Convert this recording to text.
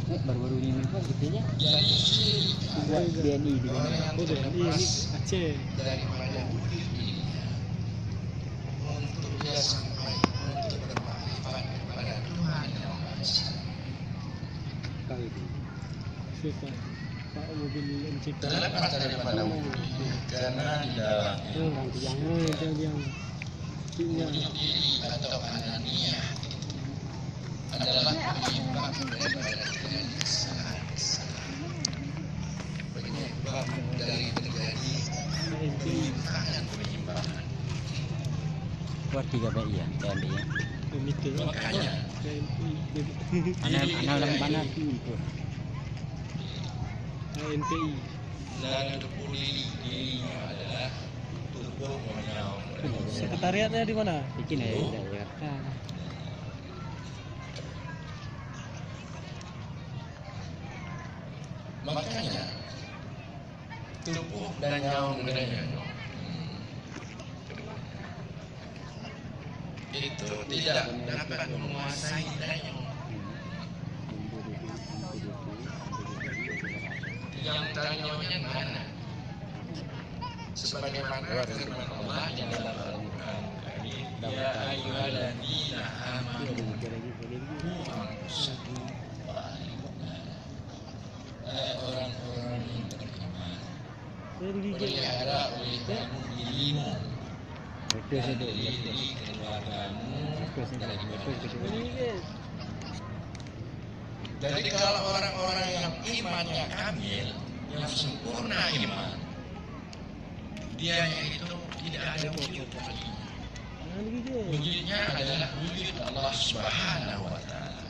Baru-baru ini memang gitunya. Jadi Buat BNI di mana? Oh, ini Aceh. daripada budi dirinya untuk dia sampai untuk bermakrifat kepada Tuhan yang Maha Esa. Kau itu. Siapa? Pak mobil MCK. Terlepas daripada wujud ini, karena di dalamnya Yang wujud diri atau ananiyah adalah penyebab daripada terjadi kesalahan-kesalahan, penyebab dari terjadi penyimpangan. Buat 3 BI ya, TNI ya. komite. Makanya Anak dalam mana itu? ANPI. dan tubuh dirinya adalah tubuh menyaum. Sekretariatnya di mana? Bikin ya, ya. Nah, Makanya tubuh dan nyawa mudanya itu tidak dapat menguasai daya. Yang tanyanya mana? Sebagaimana firman Allah di dalam Al-Quran, ya ayyuhalladzina amanu qu anfusakum wa ahlikum nara. Orang-orang yang beriman, pelihara oleh kamu dirimu dan diri keluargamu dari neraka. Jadi kalau orang-orang yang imannya kamil, yang sempurna iman, dia itu tidak ada wujud baginya. Wujudnya adalah wujud Allah Subhanahu